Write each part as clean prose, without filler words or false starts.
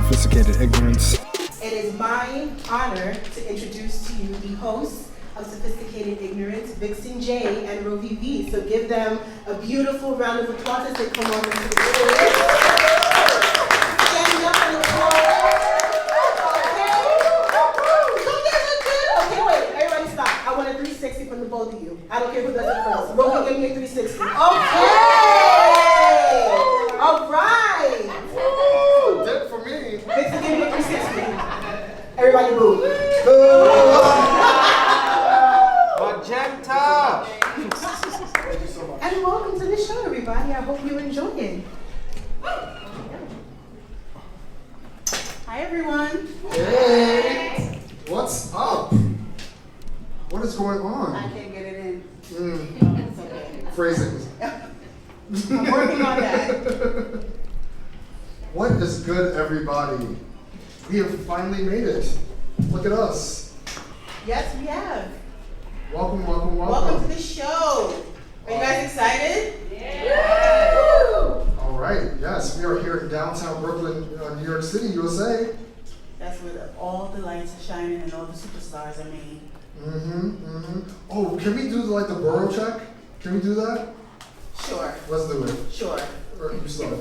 Sophisticated Ignorance. It is my honor to introduce to you the hosts of Sophisticated Ignorance, Vixon J and Rovie. So give them a beautiful round of applause as they come on into the stage. Stand up on the floor. Okay, wait, everybody stop. I want a 360 from the both of you. I don't care who does it first. Rovie, give me a 360. Okay! All right! Dip for me. Vixen, give me a 360. Everybody boo. Magenta. Thank you so much. And welcome to the show, everybody. I hope you enjoy it. Hi, everyone. Hey. What's up? What is going on? I can't get it in. It's okay. Phrasing. I'm working on that. What is good, everybody? We have finally made it. Look at us. Yes, we have. Welcome, welcome, welcome. Welcome to the show. Are you guys excited? Yeah. Woo! All right. Yes, we are here in downtown Brooklyn, New York City, USA. That's where all the lights are shining and all the superstars are made. Oh, can we do the borough check? Can we do that? Sure. Let's do it. Sure. Or you start.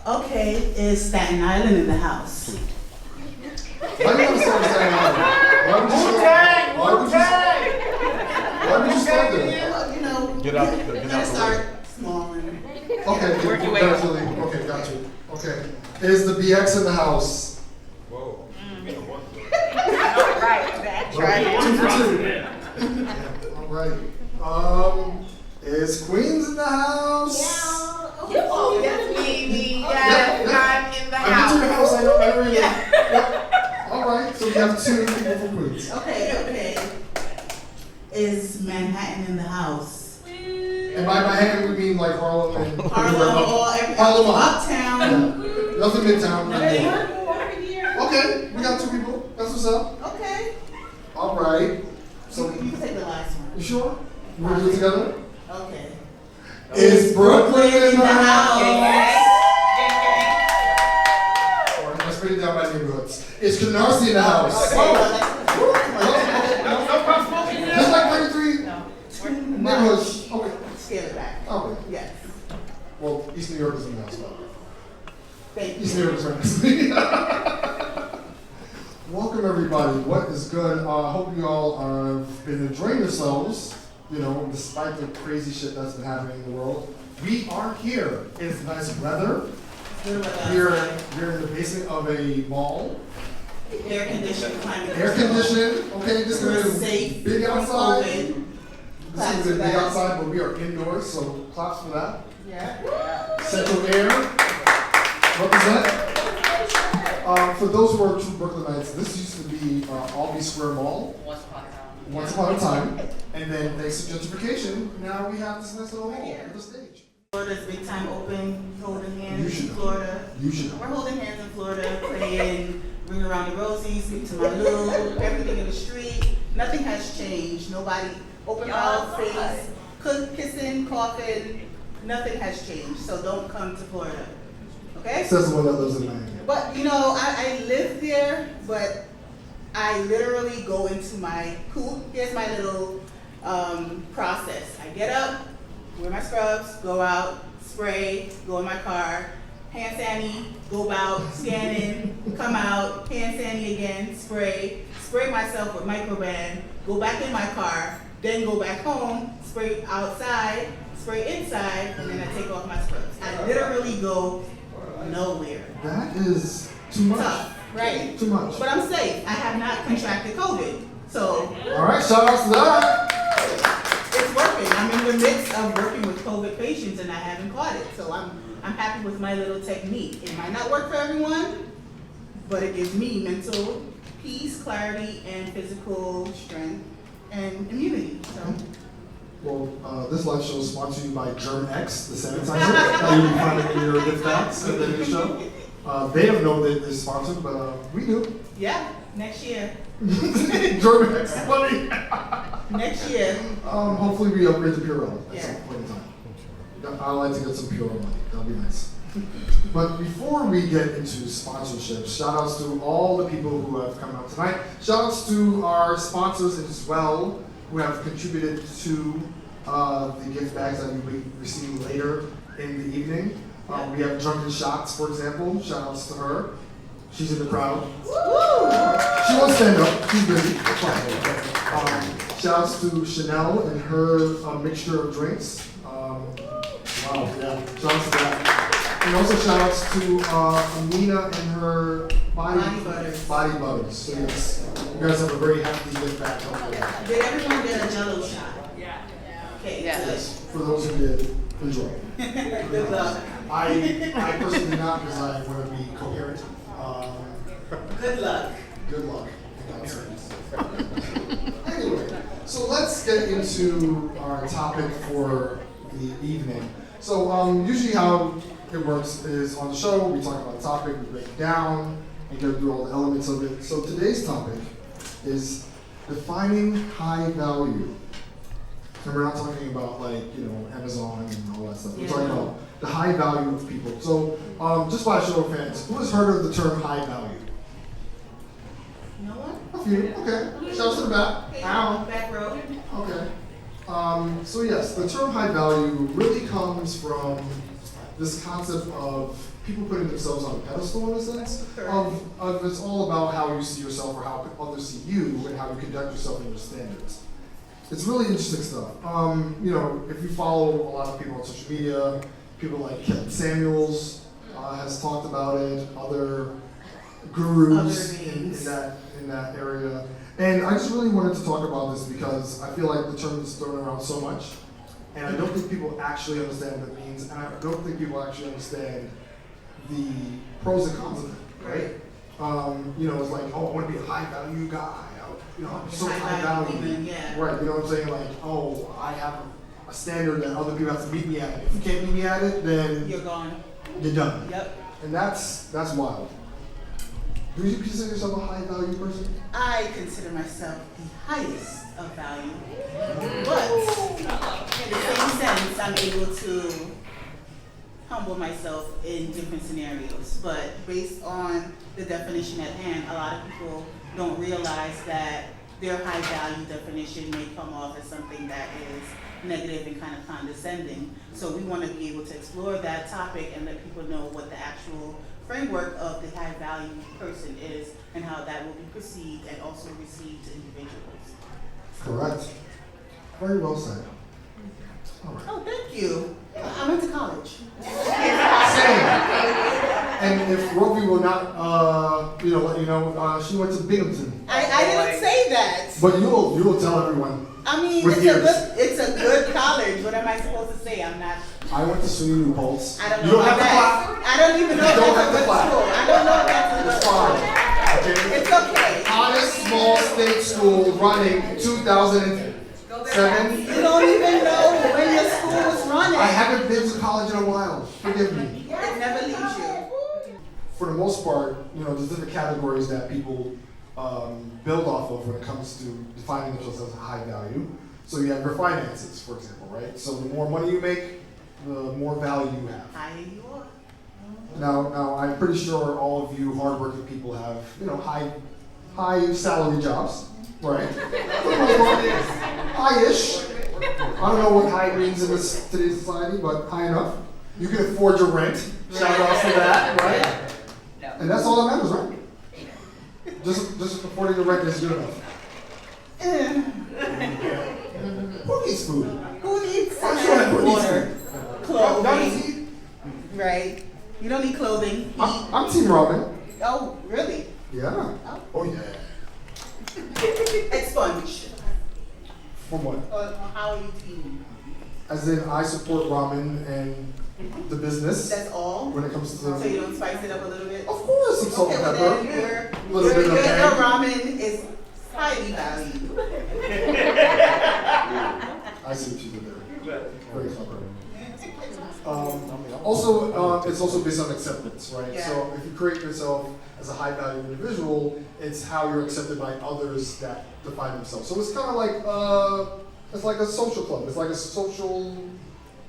Okay, is Staten Island in the house? Why do you want to start with Staten Island? Why would you start there? Well, you know, Get out you the gotta start way. small and Okay, Work your way up. gradually. Okay, got you. Okay. Is the BX in the house? Whoa. Right, that's right. 2 for 2. Yeah, all right. Is Queens in the house? Oh, yes, baby. Yes, I'm in the I've been to your house. I know everything. Yeah. Yeah. All right. So we have 2 people from Queens. Okay. Is Manhattan in the house? And by Manhattan we mean like Harlem and Harlem or every Harlem up. uptown? Yeah. Nothing midtown. Okay. Okay, we got 2 people. That's what's up. Okay. All right. So So you can take the last one. you sure? You want to do it together? Okay. Is Brooklyn in the house? Yes. Or let's break it down by neighborhoods. Is Canarsie in the house? Okay. There's like 33 neighborhoods. Okay. Scale it back. Okay. Yes. Well, East New York is in the house. Thank East you. New York is right next to me. Welcome everybody. What is good? Hope you all have been enjoying yourselves. You know, despite the crazy shit that's been happening in the world. We are here. It's nice weather. We're in the basement of a mall. Air conditioned climate. Air conditioned. Okay, this We're is safe big from outside. COVID. This is big outside, but we are indoors, so claps for that. Yeah. Central Air. Represent. For those who are true Brooklynites, this used to be Albee Square Mall once upon a time, and then thanks to gentrification, now we have this nice little mall at the stage. Florida's big time open, holding hands You should in know. Florida. You should know. We're holding hands in Florida, praying, ring around the rosy, speak to my Lou, everything in the street. Nothing has changed. Nobody open mouth, face, kissing, coughing. Nothing has changed. So don't come to Florida. Okay? Says the one that lives in Miami. But you know, I live there, but I literally go into my coop. Here's my little process. I get up, wear my scrubs, go out, spray, go in my car, hand sanny, go out, scan in, come out, hand sanny again, spray myself with microban, go back in my car, then go back home, spray outside, spray inside, and then I take off my scrubs. I literally go nowhere. That is too much. Tough, right? Too much. But I'm safe. I have not contracted COVID. So All right, shout out to that. it's working. I'm in the midst of working with COVID patients and I haven't caught it. So I'm happy with my little technique. It might not work for everyone, but it gives me mental peace, clarity, and physical strength and immunity. So Well, this live show is sponsored to you by Germ X, the sanitizer that you can find in your gift bags at the end of the show. They don't know that they're sponsored, but we do. yeah, next year. Germ X, funny. Next year. Hopefully we upgrade to Purell at Yeah. some point in time. I'd like to get some Purell money. That'll be nice. But before we get into sponsorship, shout outs to all the people who have come out tonight. Shout outs to our sponsors as well, who have contributed to the gift bags that you'll be receiving later in the evening. We have Drunken Shots, for example. Shout outs to her. She's in the crowd. She won't stand up. She's busy. It's fine. Shout outs to Chanel and her mixture of drinks. Wow, yeah. Shout outs to that. And also shout outs to Amina and her body butters. So yes, you guys have a very hefty gift bag. Did everyone get a Jello shot? Yeah. Okay. Yes. For those who did, enjoy. Good luck. I personally did not because I want to be coherent. Good luck. Good luck. Anyway, so let's get into our topic for the evening. So usually how it works is on the show, we talk about a topic, we break it down, and go through all the elements of it. So today's topic is defining high value. And we're not talking about Amazon and all that stuff. We're talking about the high value of people. So just by a show of hands, who has heard of the term high value? No one? A few, okay. Shout out to the back. Ow. Back row. Okay. So yes, the term high value really comes from this concept of people putting themselves on a pedestal in a sense. Of it's all about how you see yourself or how others see you and how you conduct yourself and your standards. It's really interesting stuff. If you follow a lot of people on social media, people like Kevin Samuels has talked about it, other gurus in that area. And I just really wanted to talk about this because I feel like the term is thrown around so much, and I don't think people actually understand what it means, and I don't think people actually understand the pros and cons of it, right? It's like, oh, I want to be a high value guy. I'm so high value. Right, you know what I'm saying? Like, oh, I have a standard that other people have to meet me at. If you can't meet me at it, then you're gone. You're done. Yep. And that's wild. Do you consider yourself a high value person? I consider myself the highest of value. But in the same sense, I'm able to humble myself in different scenarios. But based on the definition at hand, a lot of people don't realize that their high value definition may come off as something that is negative and kind of condescending. So we want to be able to explore that topic and let people know what the actual framework of the high value person is and how that will be perceived and also received to individuals. Correct. Very well said. All right. Oh, thank you. I went to college. Same. And if Rovie will not, let you know, she went to Binghamton. I didn't say that. But you will tell everyone. I mean, it's a good college. What am I supposed to say? I'm not. I went to SUNY New Paltz. I don't know. You don't have to clap. I don't even know if that's a good school. I don't know if that's a good school. Okay. It's okay. Hottest small state school running 2007. You don't even know when your school was running. I haven't been to college in a while. Forgive me. It never leaves you. For the most part, there's different categories that people build off of when it comes to defining themselves as a high value. So you have your finances, for example, right? So the more money you make, the more value you have. Higher you are. Now I'm pretty sure all of you hardworking people have, high salary jobs, right? High-ish. I don't know what high means in today's society, but high enough. You can afford your rent. Shout out to that, right? And that's all that matters, right? Just affording your rent is good enough. Who needs food? Who needs water? Clothing. Right. You don't need clothing. I'm Team Robin. Oh, really? Yeah. Oh yeah. Expunge. For what? How are you team? As in, I support ramen and the business. That's all? When it comes to So you don't spice it up a little bit? Of course, some salt and pepper. Your ramen is highly valued. I see what you did there. Very clever. Also, it's also based on acceptance, right? Yeah. So if you create yourself as a high value individual, it's how you're accepted by others that define themselves. So it's kind of like it's like a social club. It's like a social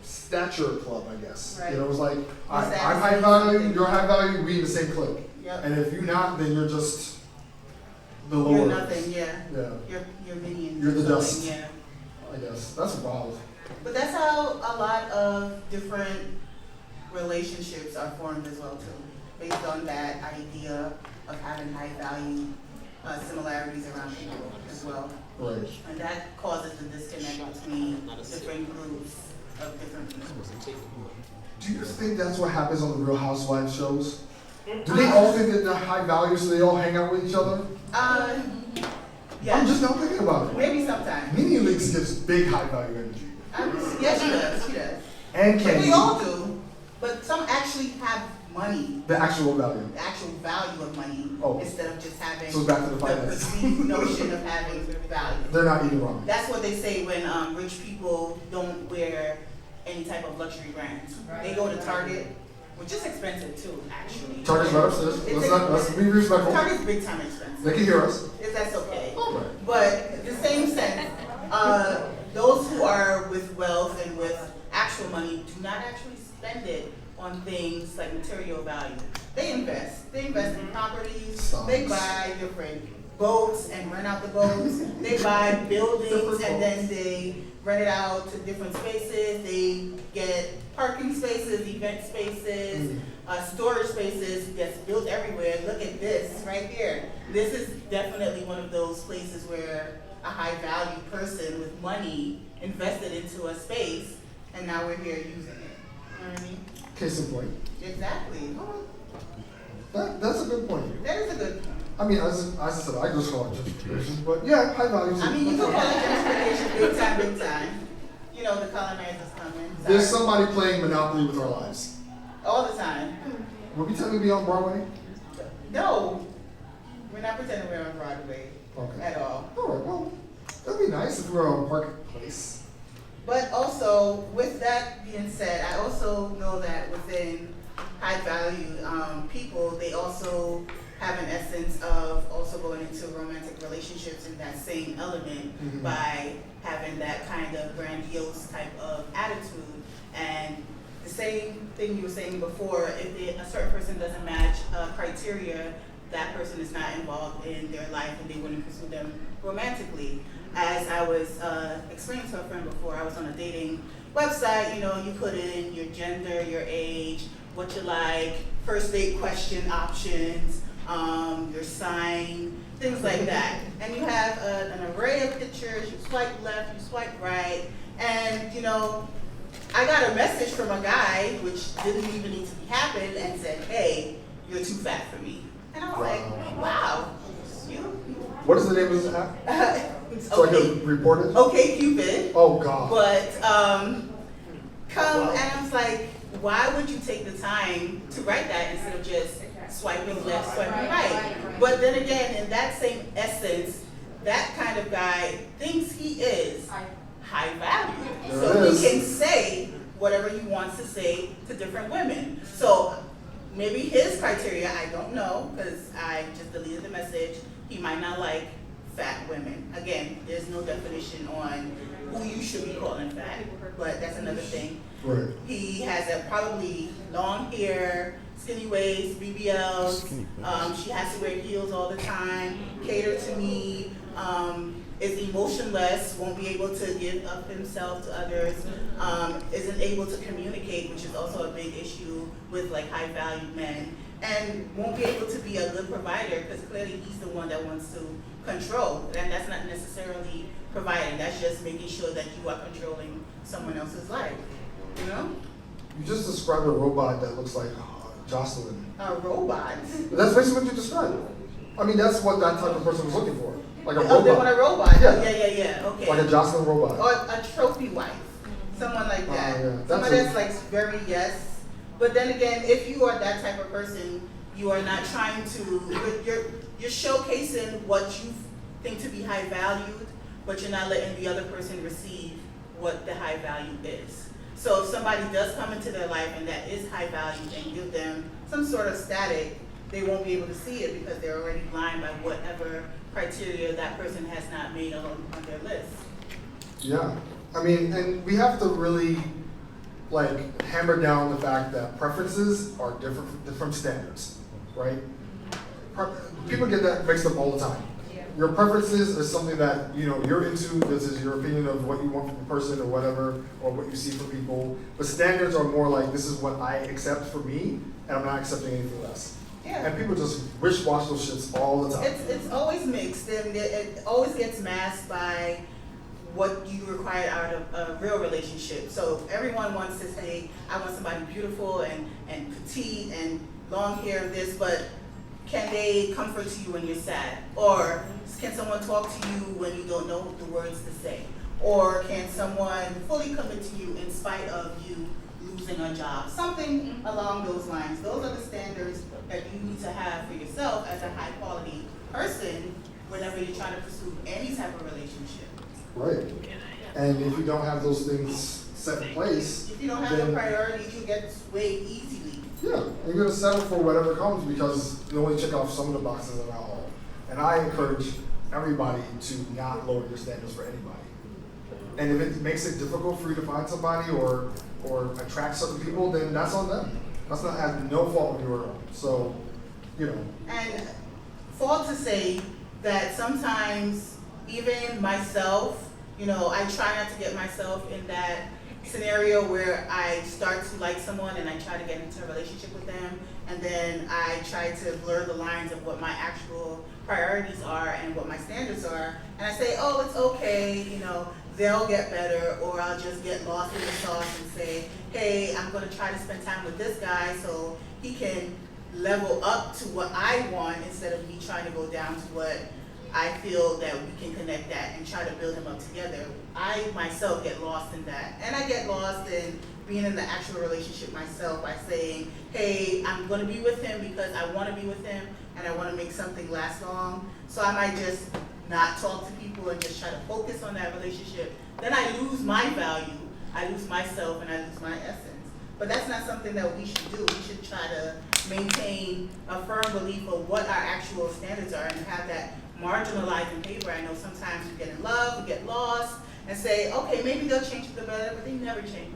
stature club, I guess. Right. You know, it was like, I'm Status high is value, something. you're high value, we in the same clique. Yep. And if you're not, then you're just the lower. You're nothing, yeah. Yeah, You're minions. You're the or something, dust. Yeah. I guess. That's wild. But that's how a lot of different relationships are formed as well too, based on that idea of having high value similarities around people as well. Right. And that causes the disconnect between different groups of different people. Do you think that's what happens on the Real Housewives shows? Do they all think that they're high value, so they all hang out with each other? Yeah. I'm just not thinking about it. Maybe sometimes. Nene Leakes gives big high value energy. Yes, she does. She does. And But Candy. they all do. But some actually have money, The actual value. the actual value of money, Oh. instead of just having So back to the finance. perceived notion of having value. They're not eating ramen. That's what they say when rich people don't wear any type of luxury brands. They go to Target, which is expensive too, actually. Target's right upstairs. Let's be respectful. Target's big time expensive. They can hear us. If that's okay. All right. But the same sense, those who are with wealth and with actual money do not actually spend it on things like material value. They invest. They invest in properties. Stocks. They buy different boats and rent out the boats. They buy buildings Different and then boats. they rent it out to different spaces. They get parking spaces, event spaces, storage spaces that's built everywhere. Look at this right here. This is definitely one of those places where a high value person with money invested into a space, and now we're here using it. You know what I mean? Case in point. Exactly. That's a good point. That is a good point. I mean, as I said, I just call it gentrification, but yeah, high value. I mean, you can call it gentrification big time, big time. You know, the colonizers coming. There's Sorry. somebody playing Monopoly with our lives. All the time. Will we technically be on Broadway? No, we're not pretending we're on Broadway Okay. at all. All right. Well, that'd be nice if we were on Marketplace. But also, with that being said, I also know that within high value people, they also have an essence of also going into romantic relationships in that same element by having that kind of grandiose type of attitude. And the same thing you were saying before, if a certain person doesn't match criteria, that person is not involved in their life and they wouldn't pursue them romantically. As I was explaining to a friend before, I was on a dating website, you know, you put in your gender, your age, what you like, first date question options, your sign, things like that. And you have an array of pictures, you swipe left, you swipe right, and you know, I got a message from a guy, which didn't even need to be happened, and said, hey, you're too fat for me. And I was like, wow, you What is the name of this app? it's So I okay. can report it? Okay, Cupid. Oh, God. But come and I was like, why would you take the time to write that instead of just swiping left, swiping right? But then again, in that same essence, that kind of guy thinks he is high value. There So it is. he can say whatever he wants to say to different women. So maybe his criteria, I don't know, because I just deleted the message. He might not like fat women. Again, there's no definition on who you should be calling fat, but that's another thing. Right. He has a probably long hair, skinny waist, BBLs. She has to wear heels all the time, cater to me, is emotionless, won't be able to give up himself to others, isn't able to communicate, which is also a big issue with like high value men, and won't be able to be a good provider because clearly he's the one that wants to control. And that's not necessarily providing, that's just making sure that you are controlling someone else's life. You know? You just described a robot that looks like Jocelyn. A robot. That's basically what you described. I mean, that's what that type of person was looking for. Like a Oh, they want robot. a robot. Yeah. Yeah. Okay. Like a Jocelyn robot. Or a trophy wife. Someone like that. yeah. That's Someone a- that's like very yes. But then again, if you are that type of person, you are not trying to, you're showcasing what you think to be high valued, but you're not letting the other person receive what the high value is. So if somebody does come into their life and that is high value and give them some sort of static, they won't be able to see it because they're already blind by whatever criteria that person has not made on their list. Yeah. I mean, and we have to really like hammer down the fact that preferences are different from standards, right? People get that mixed up all the time. Your preferences is something that you're into. This is your opinion of what you want from a person or whatever, or what you see from people. But standards are more like, this is what I accept for me, and I'm not accepting anything less. Yeah. And people just wish-wash those shits all the time. It's always mixed, and it always gets masked by what you require out of a real relationship. So everyone wants to say, I want somebody beautiful and petite and long hair, this, but can they comfort you when you're sad? Or can someone talk to you when you don't know the words to say? Or can someone fully commit to you in spite of you losing a job? Something along those lines. Those are the standards that you need to have for yourself as a high quality person whenever you're trying to pursue any type of relationship. Right. And if you don't have those things set in place, if you don't have the priorities, you get swayed easily. Yeah, you're going to settle for whatever comes because you only check off some of the boxes around all. And I encourage everybody to not lower your standards for anybody. And if it makes it difficult for you to find somebody or attract certain people, then that's on them. That's not has no fault of your own. So, And fault to say that sometimes even myself, I try not to get myself in that scenario where I start to like someone and I try to get into a relationship with them, and then I try to blur the lines of what my actual priorities are and what my standards are, and I say, oh, it's okay, they'll get better, or I'll just get lost in the sauce and say, hey, I'm going to try to spend time with this guy so he can level up to what I want instead of me trying to go down to what I feel that we can connect that and try to build him up together. I myself get lost in that. And I get lost in being in the actual relationship myself by saying, hey, I'm going to be with him because I want to be with him and I want to make something last long. So I might just not talk to people and just try to focus on that relationship. Then I lose my value, I lose myself, and I lose my essence. But that's not something that we should do. We should try to maintain a firm belief of what our actual standards are and have that marginalized in paper. I know sometimes we get in love, we get lost, and say, okay, maybe they'll change for the better, but they never change.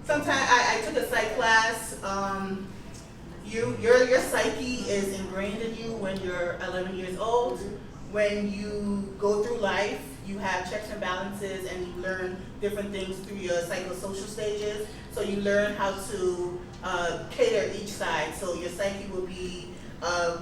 Sometimes I took a psych class. Your psyche is ingrained in you when you're 11 years old. When you go through life, you have checks and balances, and you learn different things through your psychosocial stages. So you learn how to cater each side. So your psyche will be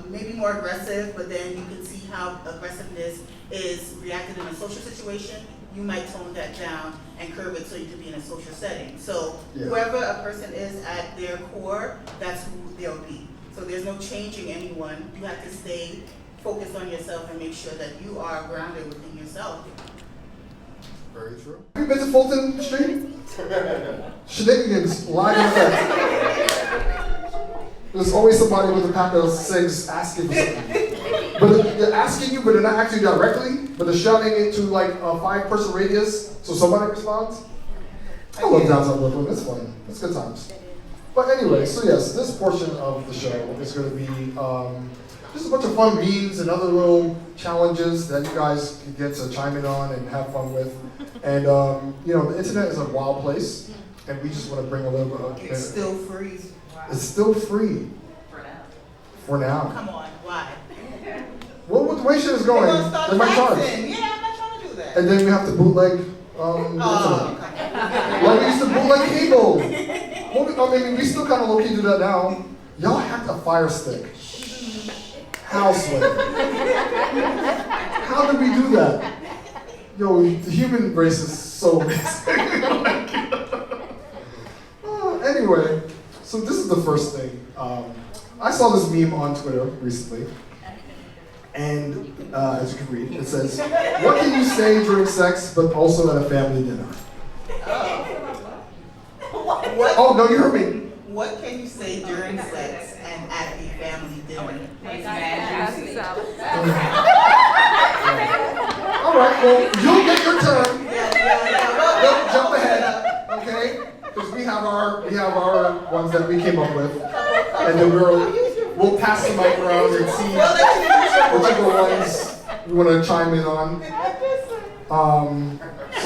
maybe more aggressive, but then you can see how aggressiveness is reacted in a social situation. You might tone that down and curb it so you can be in a social setting. So whoever a person is at their core, that's who they'll be. So there's no changing anyone. You have to stay focused on yourself and make sure that you are grounded within yourself. Very true. Have you been to Fulton Street? Shenanigans, live in effect. There's always somebody with a pack of cigs asking for something. But they're asking you, but they're not actually directly, but they're shouting into like a 5-person radius, so somebody responds. I love downtown Brooklyn, it's fun. It's good times. But anyway, so yes, this portion of the show is going to be just a bunch of fun memes and other little challenges that you guys can get to chime in on and have fun with. And the internet is a wild place, and we just want to bring a little bit of It's still free. It's still free. For now. Come on, why? Well, with the way shit is going, they might charge. Yeah, I'm not trying to do that. And then we have to bootleg the internet. Like we used to bootleg cable. I mean, we still kind of low-key do that now. Y'all hacked a Fire Stick. How, Sway? How did we do that? Yo, the human race is so amazing. Anyway, so this is the first thing. I saw this meme on Twitter recently. And as you can read, it says, what can you say during sex, but also at a family dinner? Oh, no, you heard me. What can you say during sex and at a family dinner? All right, well, you'll get your turn. Don't jump ahead, okay? Because we have our ones that we came up with, and then we'll pass the mic around and see whichever ones you want to chime in on.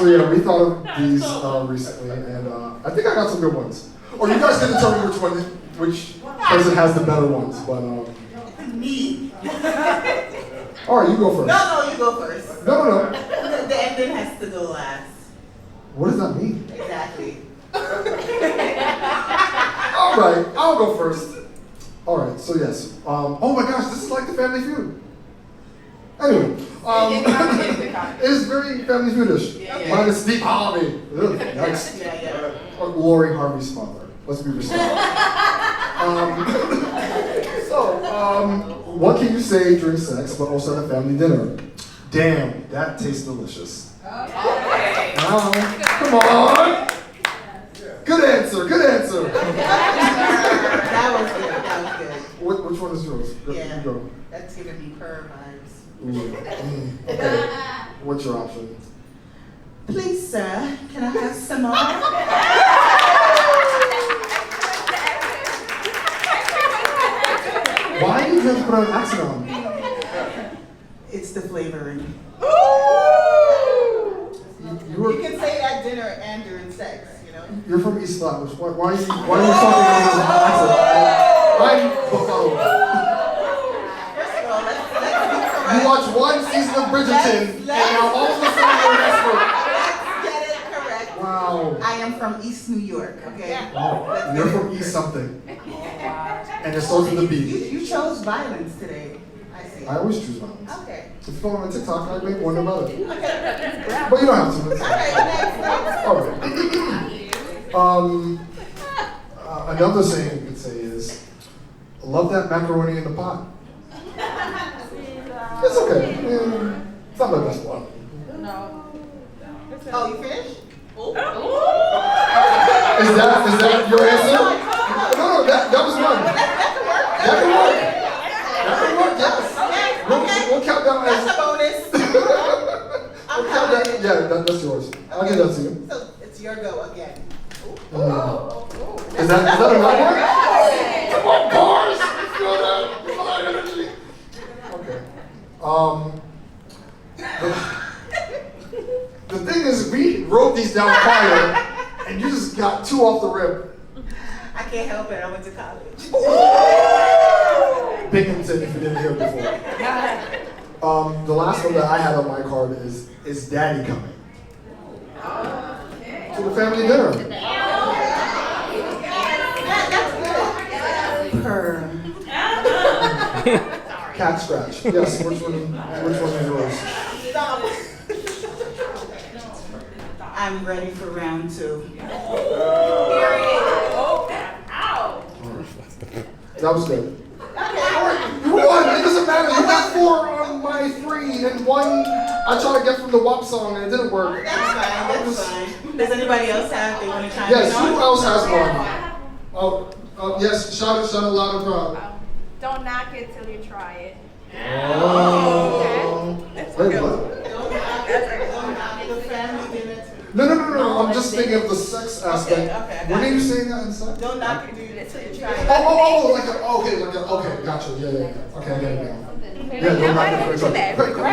So yeah, we thought of these recently, and I think I got some good ones. Or you guys can tell me which person has the better ones, but Me. all right, you go first. No, you go first. No. The ending has to go last. What does that mean? Exactly. All right, I'll go first. All right, so yes. Oh my gosh, this is like the Family Feud. Anyway, it's very Family Feud-ish. Minus Steve Harvey. Ugh, yikes. Yeah. Or Lori Harvey's father. Let's be respectful. What can you say during sex, but also at a family dinner? Damn, that tastes delicious. Okay. Come on. Good answer. That was good. Which one is yours? Yeah. You go. That's giving me purr vibes. Ooh. Okay. What's your option? Please, sir, can I have some more? Why do you have to put an accent on? It's the flavoring. You can say it at dinner and during sex, you know? You're from East Flatbush. Why are you talking about an accent? I'm Buffalo. First of all, let's be correct. You watch one season of Bridgerton, and now all of a sudden you're an expert. Let's get it correct. Wow. I am from East New York, okay? Oh, you're from East something. And it starts with a B. You chose violence today. I see. I always choose violence. Okay. If you follow my TikTok, I make one about it. Okay. But you don't have to. All right, next. All right. Another saying you could say is, love that macaroni in the pot. It's okay. It's not my best one. No. Oh, you finished? Is that your answer? No, that was one. That can work, yes. We'll count that as... That's a bonus. We'll count that, yeah, that's yours. I'll give that to you. So it's your go again. Is that another one? Come on, bars! You feel that? You feel that energy? Okay. The thing is, we wrote these down prior, and you just got two off the rip. I can't help it. I went to college. Binghamton, if you didn't hear before. The last one that I had on my card is Daddy coming? To the family dinner. Purr. Cat scratch. Yes, which one is yours? Stop. I'm ready for round 2. That was good. You won! It doesn't matter. You got 4 on my 3, and 1 I tried to get from the WAP song, and it didn't work. That's fine. Does anybody else have? They want to chime Yes, in who on? else has one? Yes, shout it loud and proud. Don't knock it till you try it. Oh. Wait, what? The family dinner. No. I'm just thinking of the sex aspect. Okay, When are you saying that inside? Don't knock it till you try it. Okay, gotcha. Yeah. Okay, I get it now. Yeah, don't knock it till you try it. Great, cool. I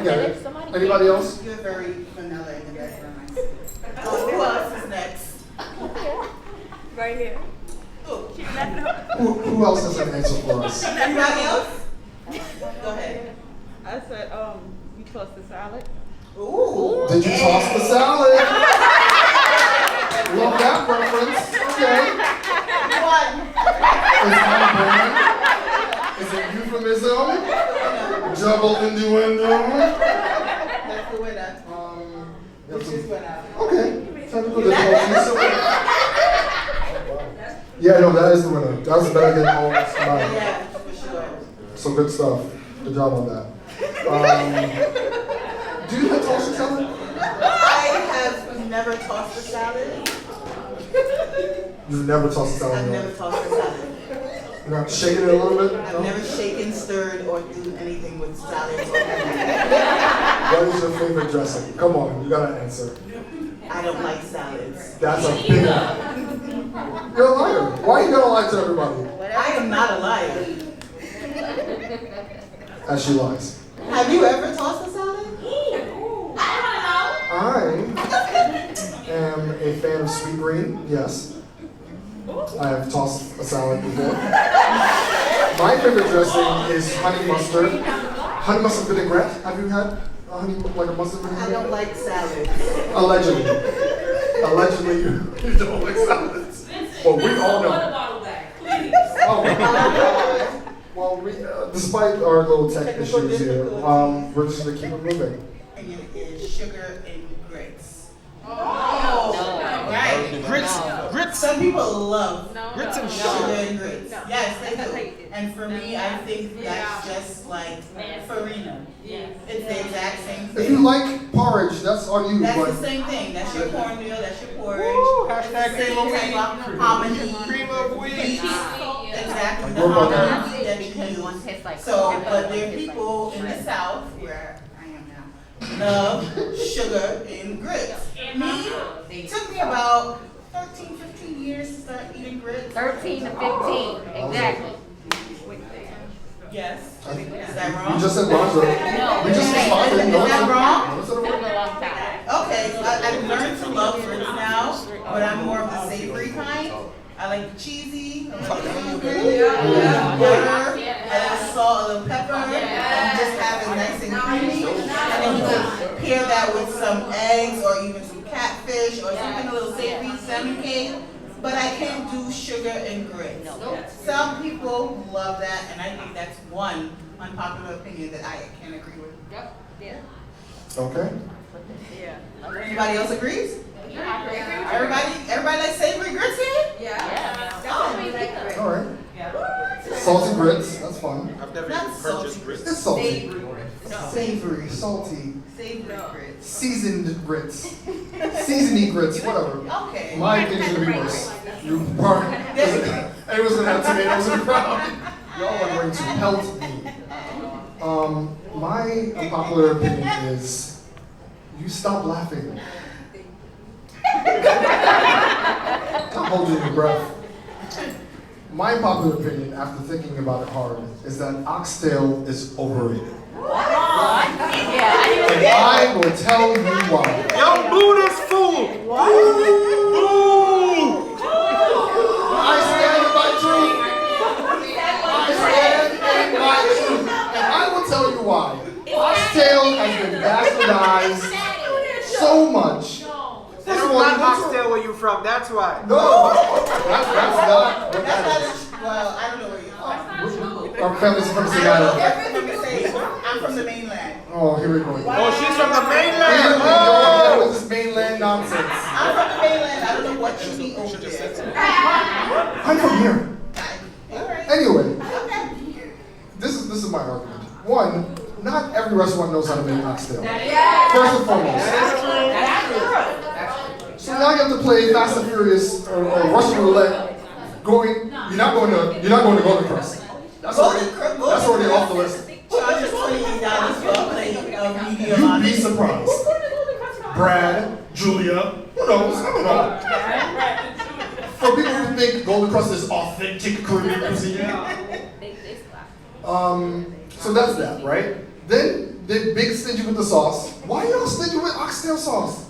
get it. Anybody else? You're very vanilla in the bedroom. Who else is next? Right here. Who else has an answer for us? Anybody else? Go ahead. I said, you toss the salad. Ooh. Did you toss the salad? Love that reference. Okay. One. Is it euphemism? Double innuendo? That's the winner. Which is winner. Okay. Technical difficulties. Yeah, no, that is the winner. That's better than all else combined. Yeah, for sure. Some good stuff. Good job on that. Do you have tossed salad? I have never tossed a salad. You've never tossed a salad? I've no? never tossed a salad. You're not shaking it a little bit? I've No? never shaken, stirred, or do anything with salads. What is your favorite dressing? Come on, you gotta answer. I don't like salads. That's a big one. You're a liar. Why are you gonna lie to everybody? I am not a liar. As she lies. Have you ever tossed a salad? Ah, am a fan of sweet green, yes. I have tossed a salad before. My favorite dressing is honey mustard. Honey mustard vinaigrette. Have you had honey, like a mustard vinaigrette? I don't like salads. Allegedly. Allegedly, you don't like salads. Well, we all know. Oh, my God. Well, despite our little tech issues here, we're just going to keep it moving. And it is sugar and grits. Oh. Right. Grits. Some people love Grits and sugar sugar. and grits. Yes, they do. And for me, I think that's just like farina. It's the exact same If you thing. like porridge, that's on you. That's But the same thing. That's your cornmeal, that's your porridge. Woo, It's the hashtag same cream of type wheat. of hominy. Cream of wheat. Exactly. The What about hominy that you use. So, but there are people in the South, where I am now, love sugar and grits. Me, it took me about 13, 15 years to start eating grits. 13 to 15, exactly. Yes. Is that you wrong? just said wrong. No. We just responded. Is that wrong? No, it's not Took wrong. a long time. Okay, so I've learned to love grits now, but I'm more of the savory kind. I like the cheesy, I like the yogurt, butter, a little salt, a little pepper, and just have it nice and creamy. And then you can pair that with some eggs or even some catfish or something a little savory, salmon cake. But I can't do sugar and grits. Some people love that, and I think that's one unpopular opinion that I can't agree with. Okay. Anybody else agrees? Everybody like savory grits here? All right. Salty grits. That's fun. I've never Not even purchased salty. grits. It's salty. Savory. Savory, salty, Savory grits. seasoned grits, seasony grits, whatever. Okay. My things would be worse. You part. Anyone's gonna have tomatoes in the crowd. Y'all are going to pelt me. My unpopular opinion is you stop laughing. Stop holding your breath. My unpopular opinion, after thinking about it hard, is that Oxtail is overrated. And I will tell you why. Yo, boo this fool! Boo! I stand in my truth. I stand in my truth. And I will tell you why. Oxtail has been bastardized so much. This is not Oxtail where you from, that's why. No, that's not what that is. Well, I don't know where you're from. Our family's from I'm Seattle. from the States. I'm from the mainland. Oh, here we go. Oh, she's from the Here mainland! we go Oh! with this mainland nonsense. I'm from the mainland. I don't know what you eat over there. I'm from here. All right. Anyway, Okay. this is my argument. One, not every restaurant knows how to make oxtail. First and foremost. So now you have to play Fast and Furious or Russian roulette. You're not going to Golden Crust. That's already off the list. Charge us $28 for a plate of medium You'd be surprised. Brad, Julia, who knows? I don't know. For people who think Golden Crust is authentic Caribbean cuisine. So that's that, right? Then they're big stingy with the sauce. Why y'all stingy with oxtail sauce?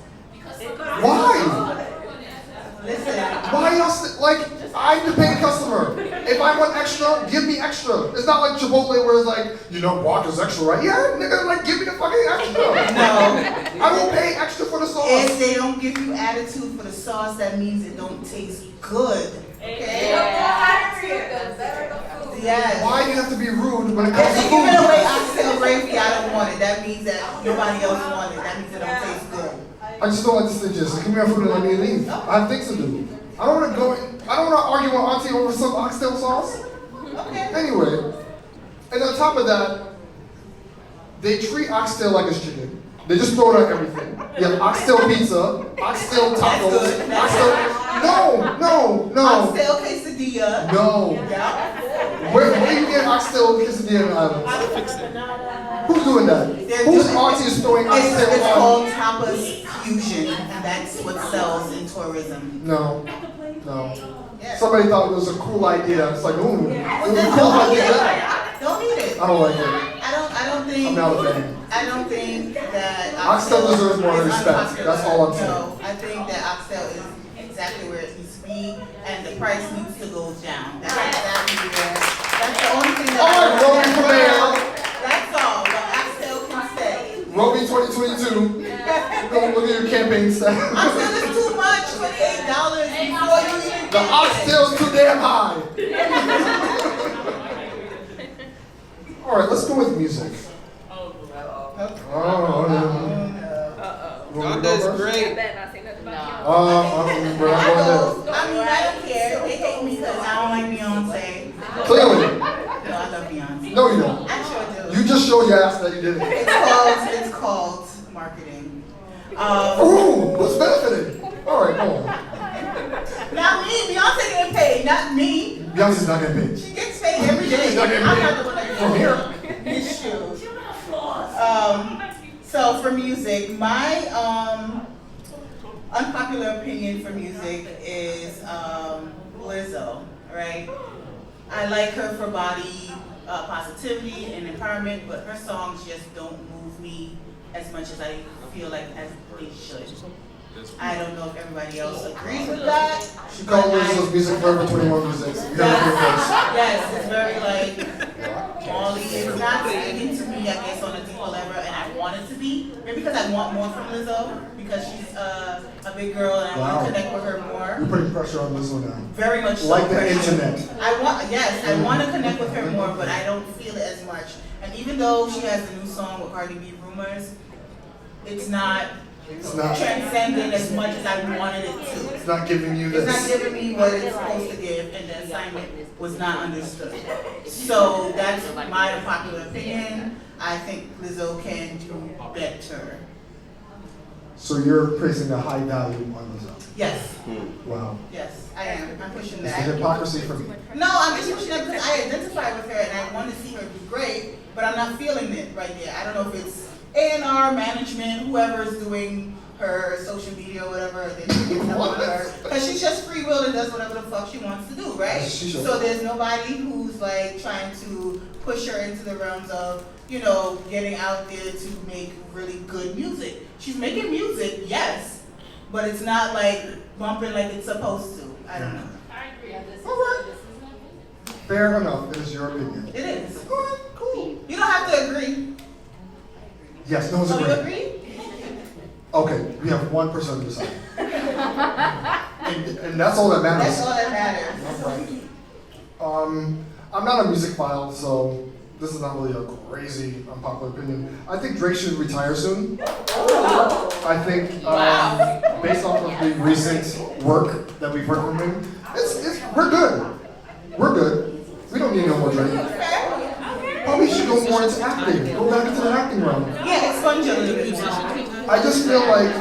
Why? Listen. Why y'all like? I'm the paying customer. If I want extra, give me extra. It's not like Chipotle where it's like, guac is extra, right? Yeah, nigga, like give me the fucking extra. No. I will pay extra for the sauce. If they don't give you attitude for the sauce, that means it don't taste good. Okay? Yes. Why do you have to be rude when it comes If to they're food? giving away oxtail gravy, I don't want it. That means that nobody else wants it. That means it don't taste good. I just don't like the stinginess. Give me my food and let me leave. I have things to do. I don't want to argue with Auntie over some oxtail sauce. Okay. Anyway, and on top of that, they treat oxtail like it's chicken. They just throw it on everything. You have oxtail pizza, oxtail tacos, No. Oxtail quesadilla. No. Yeah. Where do you get oxtail quesadilla in the islands? Who's doing that? Whose auntie is throwing It's oxtail on? called tapas fusion, and that's what sells in tourism. No. Yeah. Somebody thought it was a cool idea. It's like, ooh, it was a cool Don't eat idea. it. Don't eat it. I don't like it. I don't I'm not a fan. I don't think that Oxtail deserves more is respect. unpopular. That's all I'm saying. No, I think that Oxtail is exactly where it needs to be, and the price needs to go down. That's exactly where. That's the only thing that. All right, Rovie for mayor. That's all. But Oxtail can stay. Rovie 2022. Look at your campaign staff. Oxtail is too much. $28 before you even. The oxtail's too damn high. All right, let's go with music. Gunda's great. better not say nothing about We're not going there. I mean, I don't care. They hate me because I don't like Beyonce. Clearly. No, I love Beyonce. No, you don't. I sure do. You just showed your ass that you did it. It's called marketing. Ooh, who's benefiting? All right, go on. Not me. Beyonce getting paid, not me. Beyonce's not getting paid. She gets paid every day. She's not getting I'm paid. not the one that gets From paid. here. It's true. So for music, my unpopular opinion for music is Lizzo, right? I like her for body positivity and empowerment, but her songs just don't move me as much as I feel like as they should. I don't know if everybody else agrees with that. She called Lizzo's music Forever 21 music. You gotta hear this. Yes, it's very like Molly. It's not speaking to me, I guess, on a deeper level, and I want it to be. Maybe because I want more from Lizzo, because she's a big girl and I want to connect with her more. You're putting pressure on Lizzo now. Very much so. Like the pressure. internet. I want to connect with her more, but I don't feel it as much. And even though she has a new song with Cardi B, Rumors, it's not transcending as much as I wanted it to. It's not giving you this. It's not giving me what it's supposed to give, and the assignment was not understood. So that's my unpopular opinion. I think Lizzo can do better. So you're praising the high value on Lizzo. Yes. Wow. Yes, I am. I'm pushing It's the that. hypocrisy for me. No, I'm just pushing that because I identify with her and I want to see her do great, but I'm not feeling it right there. I don't know if it's A&R management, whoever is doing her social media or whatever, they can help her. Because she's just free will and does whatever the fuck she wants to do, right? So there's nobody who's like trying to push her into the realms of, you know, getting out there to make really good music. She's making music, yes, but it's not like bumping like it's supposed to. I don't know. I agree. All right. Fair enough. It is your opinion. It is. All right, cool. You don't have to agree. Yes, no one's Oh, you agreeing. agree? Okay, we have one person on the side. and that's all that matters. That's all that matters. All right. I'm not a music file, so this is not really a crazy unpopular opinion. I think Drake should retire soon. I think, based off of the recent work that we've heard from him, we're good. We're good. We don't need no more Drake. Probably should go more into acting. Go back into the acting realm. Yeah, expunge a little bit. I just feel like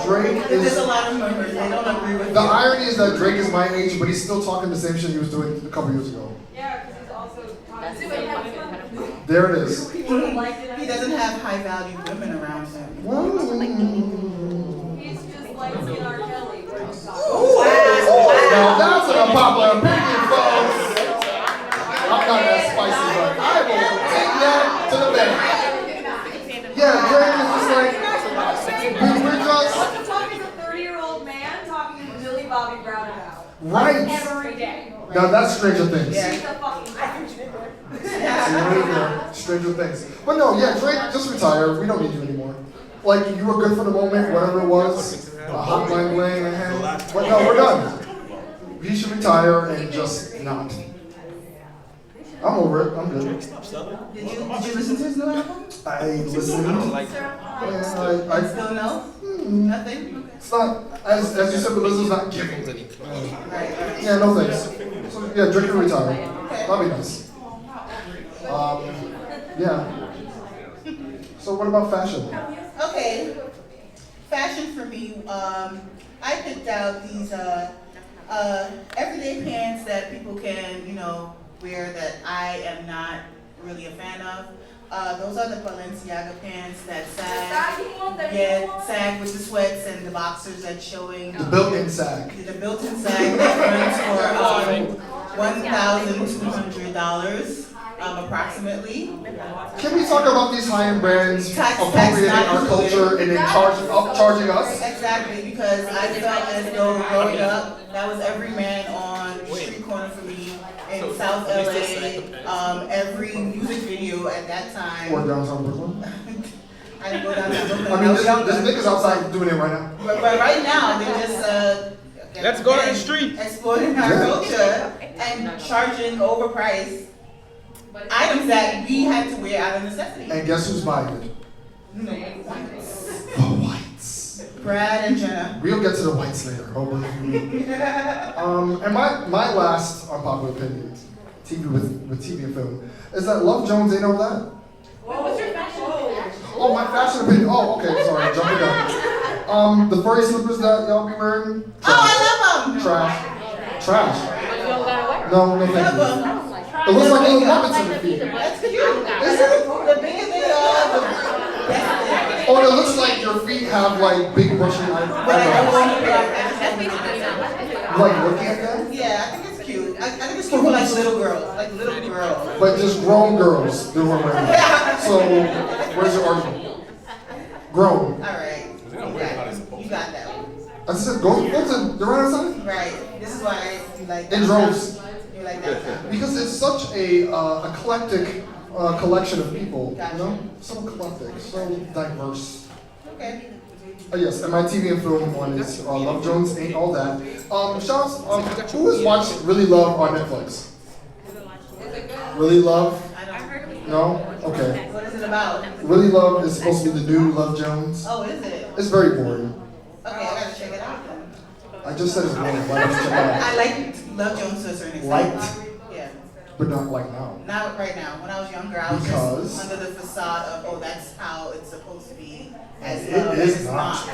Drake There's is. a lot of members, they don't agree with The you. irony is that Drake is my age, but he's still talking the same shit he was doing a couple years ago. Yeah, because he's also talking. There it is. He doesn't have high value women around him. He's just like R. Kelly. Now that's an unpopular opinion, folks. I'm not that spicy, but I will take that to the bank. Yeah, Drake is just like, we're just Talking to a 30-year-old man talking to Millie Bobby Brown about right. every day. Now that's Stranger Things. Yeah. She's a fucking Stranger Things. But no, yeah, Drake, just retire. We don't need you anymore. Like, you were good for the moment, whatever it was. A hot bling bling, but no, we're done. He should retire and just not. I'm over it. I'm good. Did you listen to his new album? I listened. Yeah, I Still no? Nothing? it's not, as you said, the Lizzo's not giving. Right. Yeah, no thanks. So, yeah, Drake can retire. That'd be nice. Yeah. So what about fashion? Okay. Fashion for me, I picked out these everyday pants that people can, you know, wear that I am not really a fan of. Those are the Balenciaga pants that sag. Yeah, sag with the sweats and the boxers that's showing. The built-in sag. The built-in sag that runs for $1,200. approximately. Can we talk about these high-end brands Tax appropriating not our included. culture and then upcharging us? Exactly, because I felt as though growing up, that was every man on the street corner for me in South LA. Every music video at that time. Or downtown Brooklyn? I didn't go down to Brooklyn. I mean, there's niggas outside doing it right now. But right now, they're just Let's go to the street. exploiting our culture and charging overpriced items that we had to wear out of necessity. And guess who's buying it? No, whites. The whites. Brad and Jenna. We'll get to the whites later. Oh, believe me. And my last unpopular opinion, with TV and film, is that Love Jones ain't all that. What's your fashion opinion? Oh, my fashion opinion. Oh, okay, sorry, I'm jumping down. The furry slippers that y'all be wearing. Oh, I love them. Trash. You don't gotta wear. No, no, thank Love you. them. It looks like little puppets in the feet. That's cute. Is it? The bigger they are, the better. Or it looks like your feet have like big brushy But I don't eyebrows. want to be like that. Like looking at them? Yeah, I think it's cute. I think it's cute for like little girls. Like little girls. But just grown girls do what wearing that. So where's your argument? Grown. Alright. You got that one. I said go to the right outside. Right. This is why you like In that. droves. You like that. Because it's such a eclectic collection of people, you know? So eclectic, so diverse. Okay. Yes, and my TV and film one is Love Jones Ain't All That. Shouts, who has watched Really Love on Netflix? Really Love? I don't. No? Okay. What is it about? Really Love is supposed to be the new Love Jones. Oh, is it? It's very boring. Okay, I gotta check it out then. I just said it's boring, why don't you check it out? I liked Love Jones to a certain extent. Liked? Yeah. But not like now. Not right now. When I was younger, I was Because? just under the facade of, oh, that's how it's supposed to be. As It love, is it's not.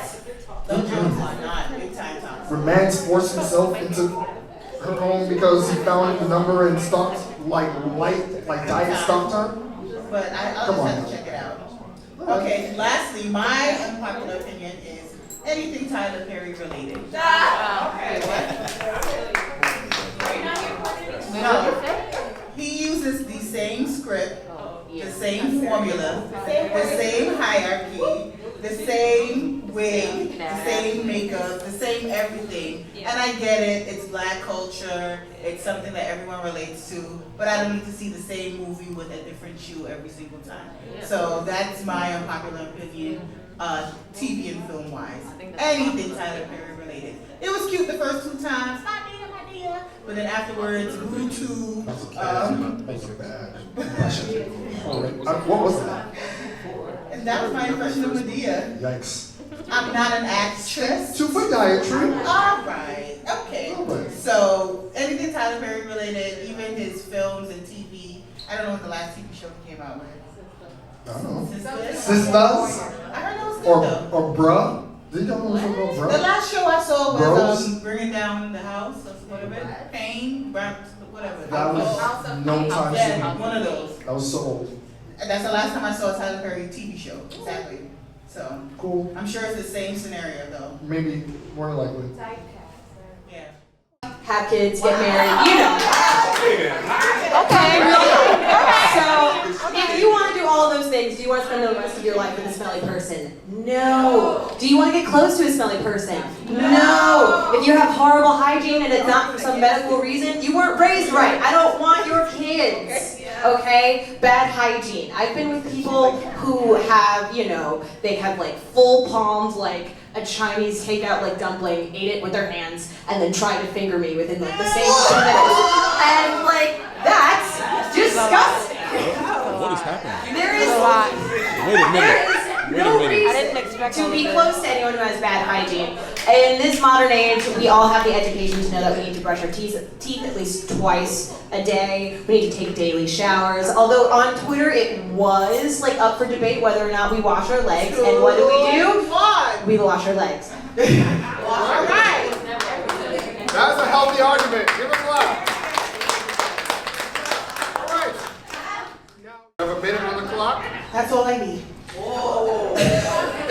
Love Jones is not big time toxic. When man's forced himself into her home because he found the number and stopped, like diet stopped her. But I'll Come just on have now. to check it out. Okay, lastly, my unpopular opinion is anything Tyler Perry related. Okay. No. He uses the same script, the same formula, the same hierarchy, the same wig, the same makeup, the same everything. And I get it, it's black culture, it's something that everyone relates to, but I don't need to see the same movie with a different shoe every single time. So that's my unpopular opinion, TV and film wise. Anything Tyler Perry related. It was cute the first 2 times, my dear. But then afterwards, grew to, That was a bad impression. What was that? and that was my impression of Medea. Yikes. I'm not an actress. 2-foot dietary. Alright, okay. Alright. So, anything Tyler Perry related, even his films and TV. I don't know what the last TV show he came out with. I don't know. Sisters? Sisters? I heard that was good though. Or bruh? Did y'all know something about The bruh? last show I saw was Bros? Bringing Down the House, or whatever. Pain, whatever. That was no time Yeah, soon. one of those. That was so old. And that's the last time I saw a Tyler Perry TV show. Exactly. So, Cool. I'm sure it's the same scenario though. Maybe more likely. Yeah. Have kids, get married, you know. Okay. So, if you want to do all those things, do you want to spend the rest of your life with a smelly person? No. Do you want to get close to a smelly person? No. If you have horrible hygiene and it's not for some medical reason, you weren't raised right. I don't want your kids. Okay? Bad hygiene. I've been with people who have, they have like full palmed, like a Chinese takeout like dumpling, ate it with their hands, and then tried to finger me within like the same 2 minutes. And like, that's disgusting. What is happening? There is Wait a minute. no reason I didn't expect to all be of close to anyone who has bad hygiene. In this modern age, we all have the education to know that we need to brush our teeth at least twice a day. We need to take daily showers. Although on Twitter it was like up for debate whether or not we wash our legs. And what do? What? We wash our legs. All right. That's a healthy argument. Give us a laugh. All right. Now, have a minute on the clock. That's all I need.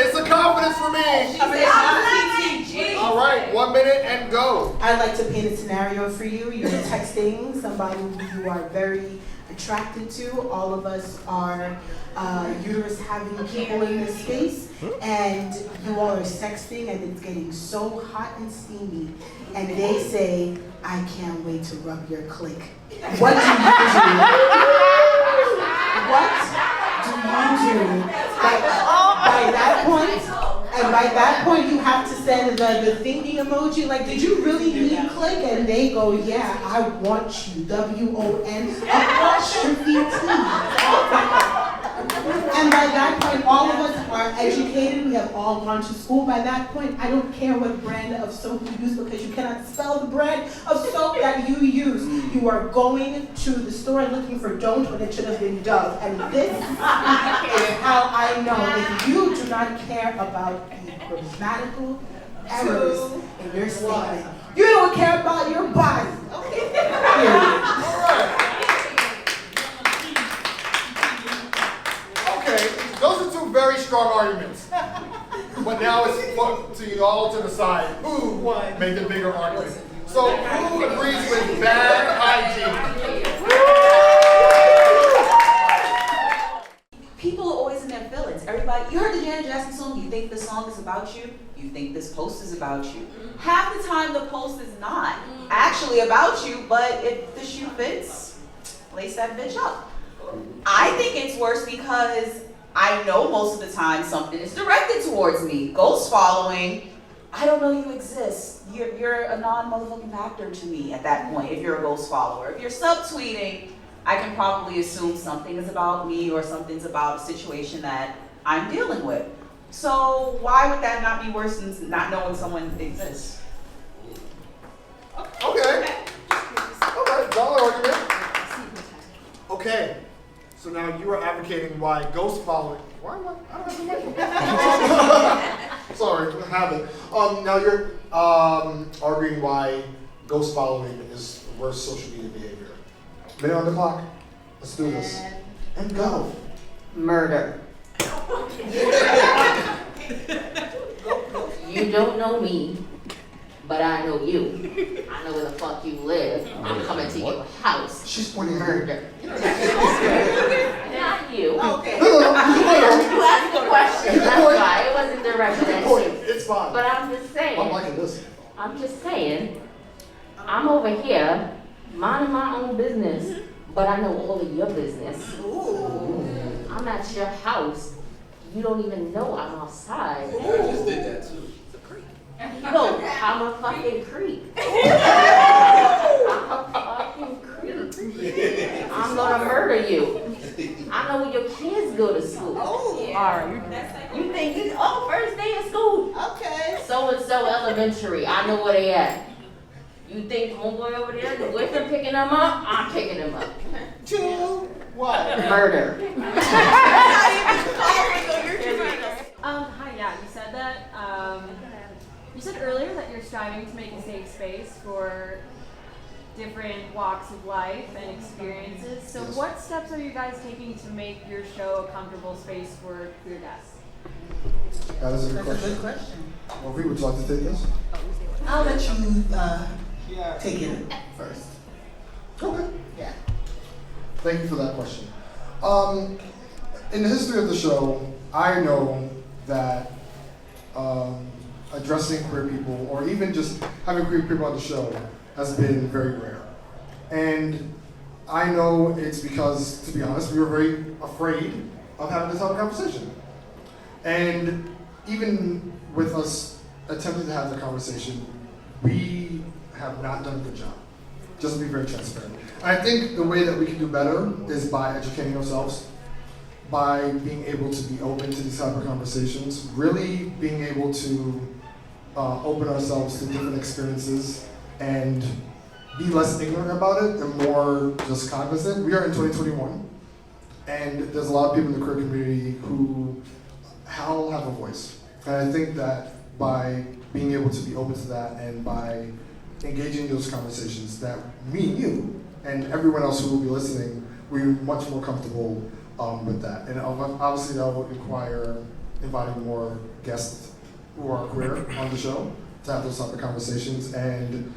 It's a confidence for me. All right, 1 minute and go. I I'd like to paint a scenario for you. You're texting somebody who you are very attracted to. All of us are uterus having people in this space, and you all are sexting and it's getting so hot and steamy, and they say, I can't wait to rub your clit. What do you do? What do you do? By that point, and by that point you have to send the thinking emoji, like, did you really need click? And they go, yeah, I want you, W-O-N, apostrophe T. And by that point, all of us are educated, we have all gone to school. By that point, I don't care what brand of soap you use, because you cannot spell the brand of soap that you use. You are going to the store looking for Don't when it should have been Dove. And this is how I know if you do not care about the grammatical errors in your statement, you don't care about your body. Those are two very strong arguments. But now it's put to you all to the side. Who made the bigger argument? So who agrees with bad hygiene? People are always in their feelings. Everybody, you heard the Janet Jackson song, you think the song is about you, you think this post is about you. Half the time the post is not actually about you, but if the shoe fits, lace that bitch up. I think it's worse because I know most of the time something is directed towards me. Ghost following, I don't know you exist. You're a non-motherfucking factor to me at that point if you're a ghost follower. If you're subtweeting, I can probably assume something is about me or something's about a situation that I'm dealing with. So why would that not be worse than not knowing someone exists? Okay. Alright, valid argument. Okay. So now you are advocating why ghost following. Why am I don't have the microphone. Sorry, I have it. Now you're arguing why ghost following is worse social media behavior. Minute on the clock. Let's do this. And go. Murder. You don't know me, but I know you. I know where the fuck you live. I'm coming to your house. She's pointing at Murder. Not you. Okay. No. You asked the question. That's why it wasn't directed at Point. you. It's fine. But I'm just saying. I'm liking this. I'm just saying. I'm over here minding my own business, but I know all of your business. I'm at your house. You don't even know I'm outside. I just did that too. No, I'm a fucking creep. I'm a fucking creep. I'm gonna murder you. I know where your kids go to school. You think you first day of school? Okay. So and so elementary. I know where they at. You think homeboy over there, the boyfriend picking them up? I'm picking them up. What? Murder. Hi, yeah, you said that. You said earlier that you're striving to make a safe space for different walks of life and experiences. So Yes. what steps are you guys taking to make your show a comfortable space for queer guests? That is a good That's a good question. question. Well, we would like to take this. I'll let you take it first. Okay. Yeah. Thank you for that question. In the history of the show, I know that addressing queer people, or even just having queer people on the show, has been very rare. And I know it's because, to be honest, we were very afraid of having this type of conversation. And even with us attempting to have the conversation, we have not done a good job. Just to be very transparent. And I think the way that we can do better is by educating ourselves, by being able to be open to these type of conversations, really being able to open ourselves to different experiences and be less ignorant about it and more just cognizant. We are in 2021, and there's a lot of people in the queer community who all have a voice. And I think that by being able to be open to that and by engaging in those conversations, that me and you and everyone else who will be listening, we're much more comfortable with that. And obviously that will require inviting more guests who are queer on the show to have those type of conversations. And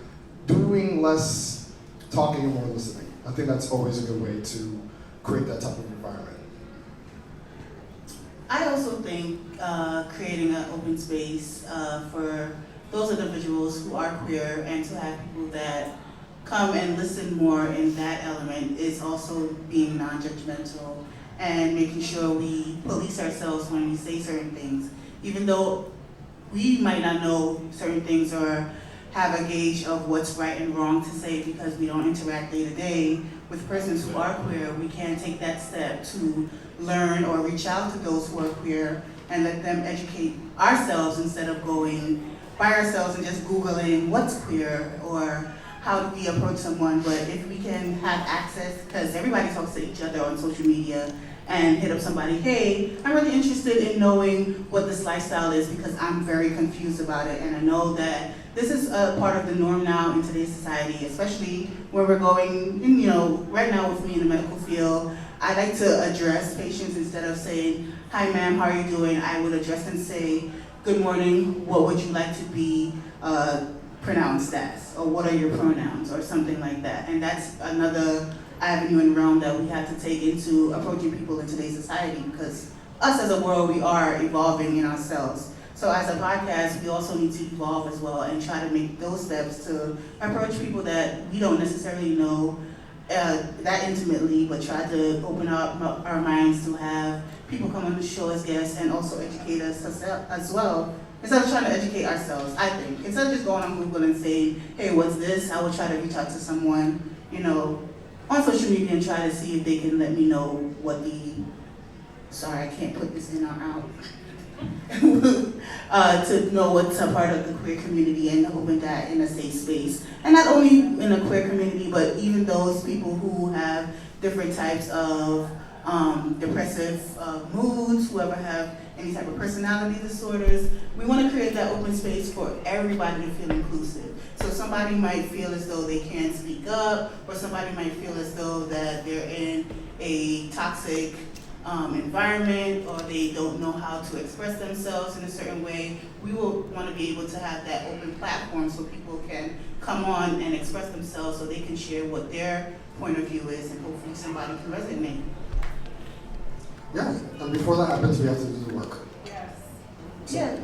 doing less talking and more listening. I think that's always a good way to create that type of environment. I also think creating an open space for those individuals who are queer and to have people that come and listen more in that element is also being non-judgmental and making sure we police ourselves when we say certain things. Even though we might not know certain things or have a gauge of what's right and wrong to say because we don't interact day to day with persons who are queer, we can take that step to learn or reach out to those who are queer and let them educate ourselves instead of going by ourselves and just Googling what's queer or how do we approach someone. But if we can have access, because everybody talks to each other on social media, and hit up somebody, hey, I'm really interested in knowing what this lifestyle is because I'm very confused about it, and I know that this is a part of the norm now in today's society, especially where we're going, right now with me in the medical field, I like to address patients instead of saying, hi ma'am, how are you doing? I would address and say, good morning, what would you like to be pronounced as? Or what are your pronouns? Or something like that. And that's another avenue and realm that we have to take into approaching people in today's society, because us as a world, we are evolving in ourselves. So as a podcast, we also need to evolve as well and try to make those steps to approach people that we don't necessarily know that intimately, but try to open up our minds to have people come on the show as guests and also educate us as well. Instead of trying to educate ourselves, I think. Instead of just going on Google and saying, hey, what's this? I will try to reach out to someone, on social media and try to see if they can let me know what sorry, I can't put this in or out. To know what's a part of the queer community and open that in a safe space. And not only in a queer community, but even those people who have different types of depressive moods, whoever have any type of personality disorders. We want to create that open space for everybody to feel inclusive. So somebody might feel as though they can't speak up, or somebody might feel as though that they're in a toxic environment, or they don't know how to express themselves in a certain way. We will want to be able to have that open platform so people can come on and express themselves so they can share what their point of view is, and hopefully somebody can resonate. Yeah, and before that happens, we have to do the work. Yes. So, Yeah.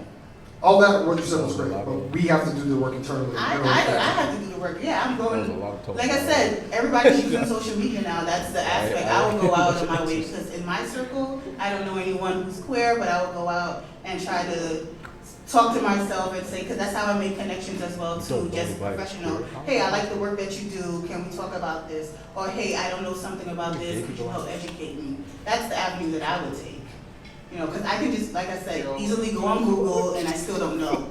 all that, what you said was great, but we have to do the work internally. I have to do the work. Yeah, I'm going. Like I said, everybody's using social media now. That's the aspect. I will go out of my way because in my circle, I don't know anyone who's queer, but I will go out and try to talk to myself and say, because that's how I make connections as well too, just professional. Hey, I like the work that you do. Can we talk about this? Or hey, I don't know something about this. Could you help educate me? That's the avenue that I would take. Because I can just, like I said, easily go on Google and I still don't know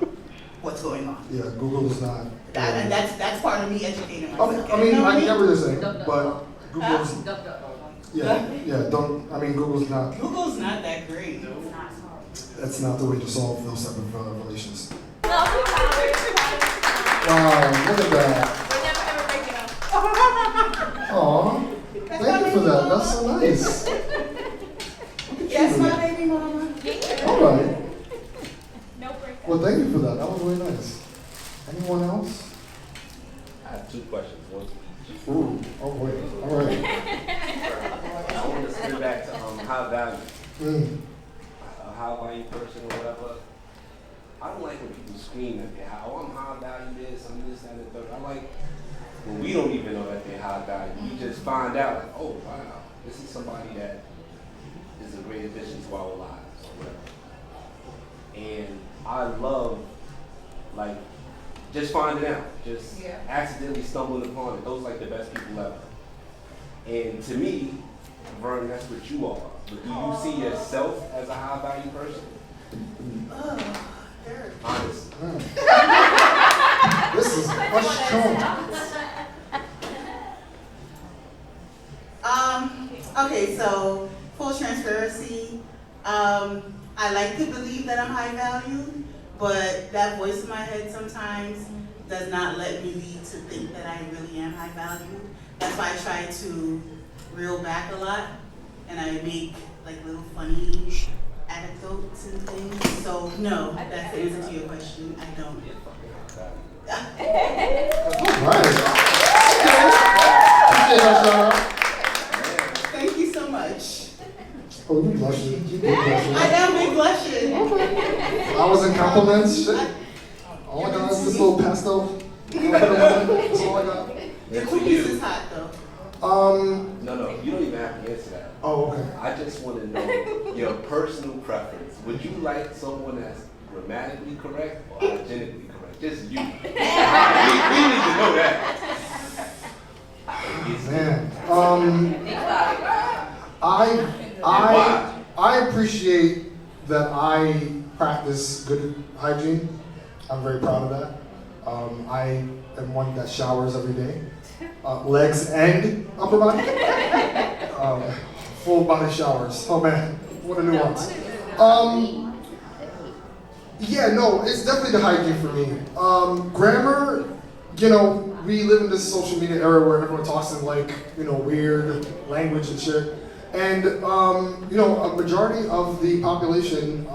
what's going on. Yeah, Google is not. And that's part of me educating myself. I mean, I get what you're saying, but Google's. Google's not. Google's not that great. That's not the way to solve those type of relations. No, Wow, look at that. we're never ever breaking up. Aw, thank you for that. That's so nice. Yes, my baby mama. All right. No breakup. Well, thank you for that. That was really nice. Anyone else? I have two questions. One to each. Ooh. Oh wait. All right. I want to spin back to high value. A high value person or whatever. I don't like when people scream at me, I'm high value this, I'm this, that, and the third. I like when we don't even know that they're high value. We just find out, like, oh wow, this is somebody that is a great addition to our lives or whatever. And I love, like, just finding out, just accidentally stumbling upon it. Those are like the best people ever. And to me, Vern, that's what you are. But do you see yourself as a high value person? Honestly. This is question. Okay, so full transparency. I like to believe that I'm high value, but that voice in my head sometimes does not let me lead to think that I really am high value. That's why I try to reel back a lot, and I make like little funny anecdotes and things. So no, that's the answer to your question. I don't. Thank you so much. Oh, you blushing. You did blushing. I am big blushing. Flowers and compliments. Shit. All I got is this little pastel. That's all I got. The cookies is hot though. No, you don't even have to answer that. Oh, okay. I just want to know your personal preference. Would you like someone that's grammatically correct or hygienically correct? Just you. We need to know that. Man. I appreciate that I practice good hygiene. I'm very proud of that. I am one that showers every day, legs and upper body. Full body showers. Oh man, what a nuance. Yeah, no, it's definitely the hygiene for me. Grammar, you know, we live in this social media era where everyone talks in like, you know, weird language and shit. And, you know, a majority of the population,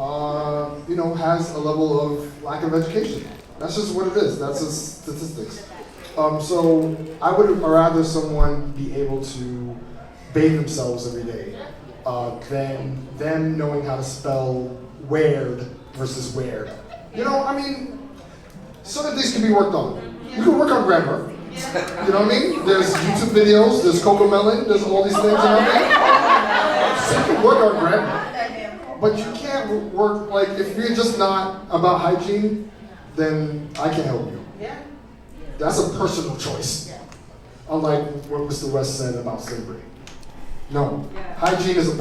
you know, has a level of lack of education. That's just what it is. That's just statistics. So I would rather someone be able to bathe themselves every day than them knowing how to spell weird versus weird. You know, I mean, certain things can be worked on. You can work on grammar. You know what I mean? There's YouTube videos, there's Coco Melon, there's all these things, you know what I mean? So you can work on grammar. But you can't work, like, if you're just not about hygiene, then I can't help you. That's a personal choice. Unlike what Mr. West said about slavery. No, hygiene is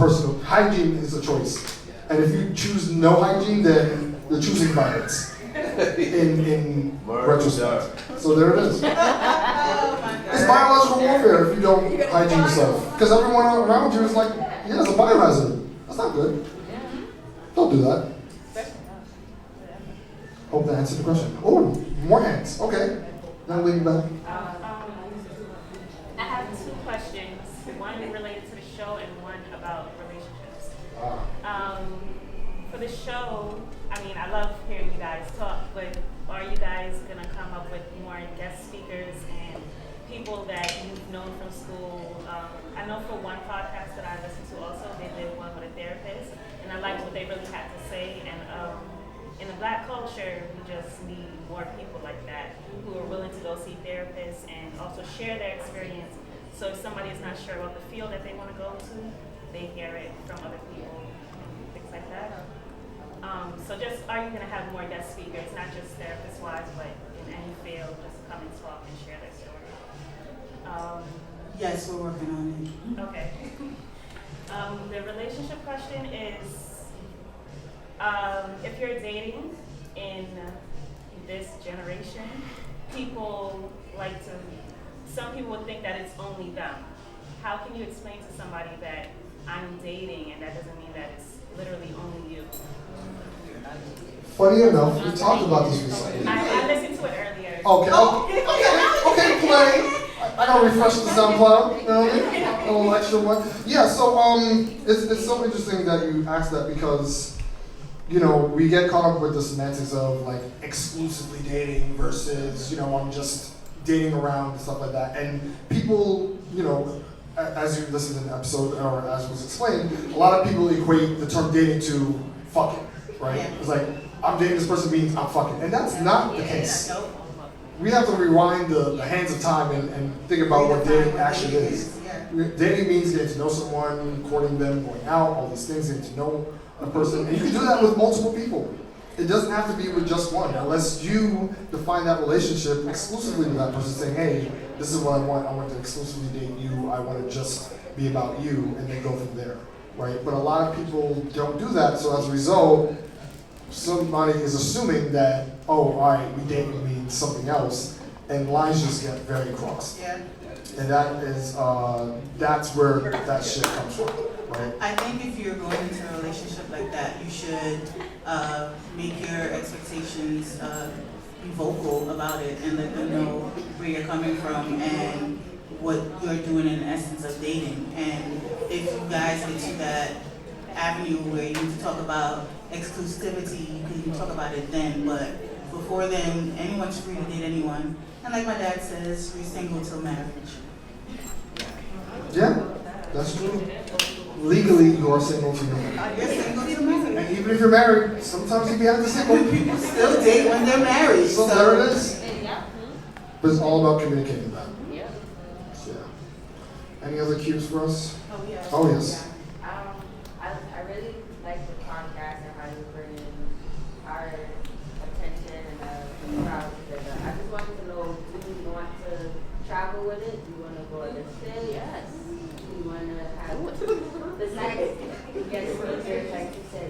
hygiene is a choice. And if you choose no hygiene, then you're choosing violence. In retrospect. So there it is. It's biological warfare if you don't hygiene yourself. Because everyone around you is like, yeah, it's a biohazard. That's not good. Don't do that. Hope that answered the question. Oh, more hands. Okay. Now lean back. I have two questions. One related to the show and one about relationships. For the show, I mean, I love hearing you guys talk, but are you guys gonna come up with more guest speakers and people that you've known from school? I know for one podcast that I listened to also, they did one with a therapist, and I liked what they really had to say. And in the Black culture, we just need more people like that who are willing to go see therapists and also share their experience. So if somebody is not sure about the field that they want to go to, they hear it from other people, things like that. So just, are you going to have more guest speakers, not just therapist-wise, but in any field, just come and talk and share their story? Yes, we're working on it. Okay. The relationship question is, if you're dating in this generation, people like to, some people would think that it's only them. How can you explain to somebody that I'm dating and that doesn't mean that it's literally only you? Funny enough, we talked about this recently. I listened to it earlier. Okay, play. I gotta refresh the SoundCloud, you know what I mean? A little extra one. Yeah, so it's so interesting that you asked that because, you know, we get caught up with the semantics of like exclusively dating versus, you know, I'm just dating around and stuff like that. And people, you know, as you listen to the episode or as was explained, a lot of people equate the term dating to fucking, right? It's like, I'm dating this person means I'm fucking. And that's not the case. We have to rewind the hands of time and think about what dating actually is. Dating means getting to know someone, courting them, going out, all these things, getting to know a person. And you can do that with multiple people. It doesn't have to be with just one, unless you define that relationship exclusively with that person, saying, hey, this is what I want to exclusively date you, I want to just be about you, and then go from there, right? But a lot of people don't do that, so as a result, somebody is assuming that, oh, all right, we dating means something else, and lines just get very crossed. And that is, that's where that shit comes from, right? I think if you're going into a relationship like that, you should make your expectations, be vocal about it and let them know where you're coming from and what you're doing in the essence of dating. And if you guys get to that avenue where you need to talk about exclusivity, you can talk about it then, but Before then, anyone's free to date anyone. And like my dad says, we're single till marriage. Yeah, that's true. Legally, you are single to marriage. You're single till marriage. And even if you're married, sometimes you be out the single. People still date when they're married. So there it is. But it's all about communicating that. Yeah. Yeah. Any other cues for us? Oh, yeah. Oh, yes. I really like the podcast and how you bring in our attention and the crowd together. I just wanted to know, do you want to travel with it? Do you want to go to stay? Yes. Do you want to have the next guest speaker, like you said,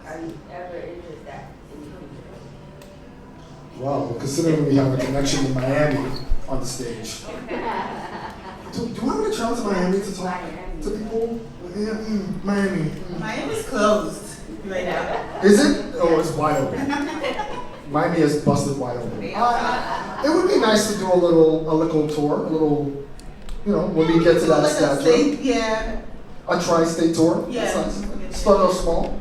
are you ever interested in the future? Wow, considering we have a connection in Miami on the stage. Do you want me to travel to Miami to talk to people? Yeah, Miami. Miami's closed right now. Is it? Oh, it's wide open. Miami is busted wide open. It would be nice to do a little tour, when we get to that stature. Yeah. A tri-state tour. Yeah. That's nice. Start off small.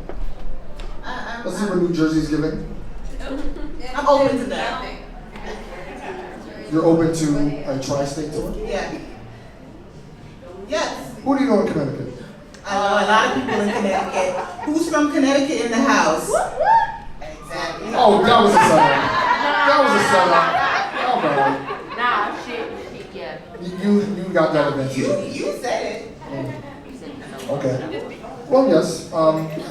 Let's see what New Jersey's giving. I'm open to that. You're open to a tri-state tour? Yeah. Yes. Who do you know in Connecticut? I know a lot of people in Connecticut. Who's from Connecticut in the house? Exactly. Oh, that was a setup. That was a setup. Oh, Nah, shit, yeah. You got that advantage. You said it. Okay. Well, yes.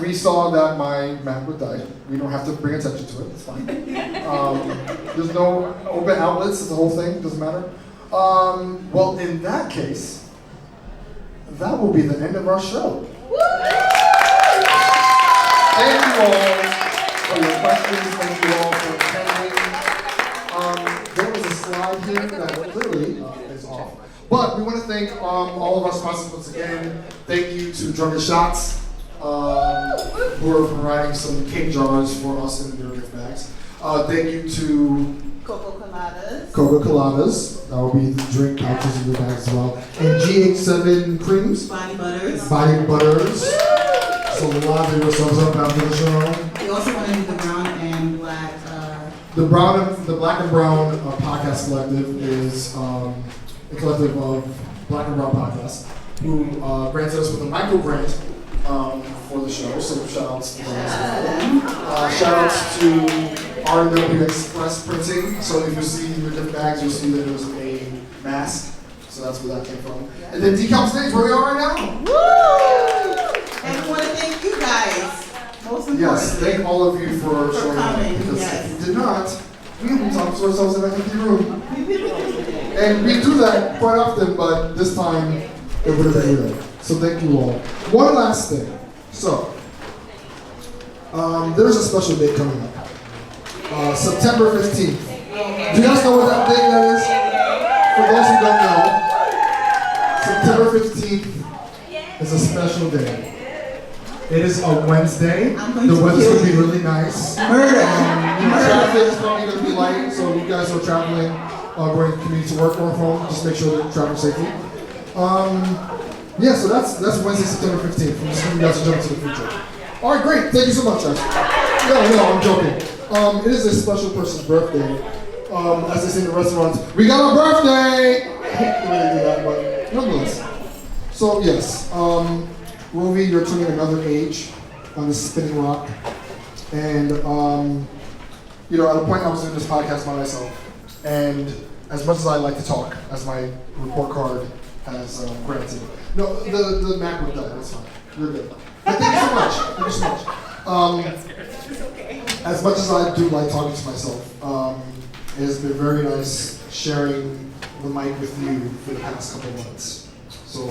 We saw that my MacBook died. We don't have to bring attention to it. It's fine. There's no open outlets. It's the whole thing. Doesn't matter. Well, in that case, that will be the end of our show. Thank you all for your questions. Thank you all for attending. There was a slide here that clearly is off. But we want to thank all of our sponsors once again. Thank you to Drunken Shots, who are providing some cake jars for us in their gift bags. Thank you to Coca Coladas. That will be the drink pouches in your bags as well. And GH7 creams. Body butters. Body butters. So lather yourselves up after the show. We also want to do the brown and black. The Black and Brown Podcast Collective is a collective of Black and Brown Podcasts who granted us with a micro grant for the show. So shout outs to them. Shout outs to R&W Express Printing. So if you see your gift bags, you'll see that there's a mask. So that's where that came from. And then Decal Stage, where we are right now. Woo! And we want to thank you guys. Most importantly. Yes, thank all of you for showing up. Because if you did not, we would talk to ourselves in an empty room. And we do that quite often, but this time it would have been real. So thank you all. One last thing. So, there's a special date coming up. September 15th. Do you guys know what that date that is? For those who don't know, September 15th is a special day. It is a Wednesday. The weather's going to be really nice. Traffic is probably going to be light, so you guys are traveling, going to commute to work or home, just make sure that you travel safely. Yeah, so that's Wednesday, September 15th. I'm just going to jump to the future. All right, great. Thank you so much, guys. No, I'm joking. It is a special person's birthday. As they say in the restaurants, we got our birthday! I can't really do that, but nonetheless. So, yes. Rovie, you're turning another age on this spinning rock. And, at a point I was doing this podcast by myself. And as much as I like to talk, as my report card has granted. No, the MacBook died, that's fine. You're good. But thank you so much. Thank you so much. As much as I do like talking to myself, it has been very nice sharing the mic with you for the past couple of months. So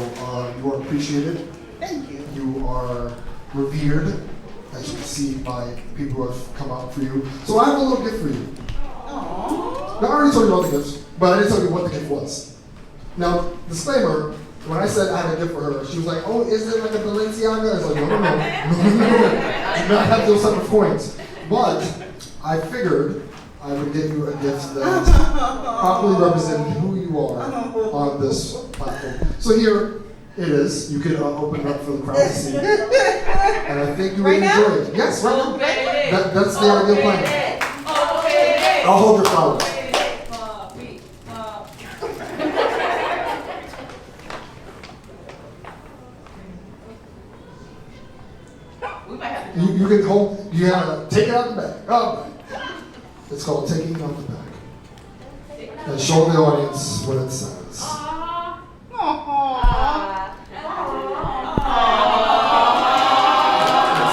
you are appreciated. Thank you. You are revered, as you can see by people who have come out for you. So I have a little gift for you. Aww. Now, I already told you about the gifts, but I didn't tell you what the gift was. Now, disclaimer, when I said I had a gift for her, she was like, oh, is it like a Balenciaga? I was like, no. Do not have those type of coins. But I figured I would give you a gift that properly represented who you are on this platform. So here it is. You can open it up for the crowd to see. And I think you will enjoy it. Yes, right now. That's the ideal plan. I'll hold your flowers. We might have to You can hold, you gotta take it out the bag. Oh, it's called taking it out the bag. And show the audience what it says. It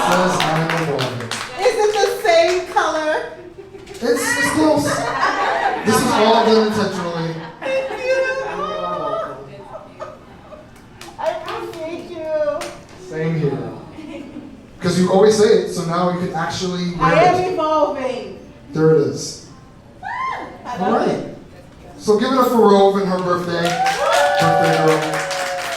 says I'm a woman. Is it the same color? It's close. This is all done intentionally. Thank you. I appreciate you. Same here. Because you always say it, so now you can actually wear I am it. evolving. There it is. All right. So give it up for Rovie and her birthday. Birthday girl.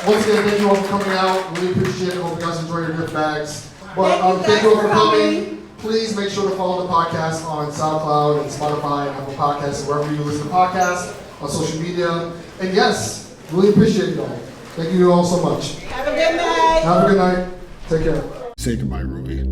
Once again, thank you all for coming out. Really appreciate it. Hope you guys enjoy your gift bags. But thank you all for coming. Please make sure to follow the podcast on SoundCloud and Spotify and Apple Podcasts and wherever you listen to podcasts, on social media. And yes, really appreciate it all. Thank you all so much. Have a good night. Have a good night. Take care. Say goodbye, Rovie.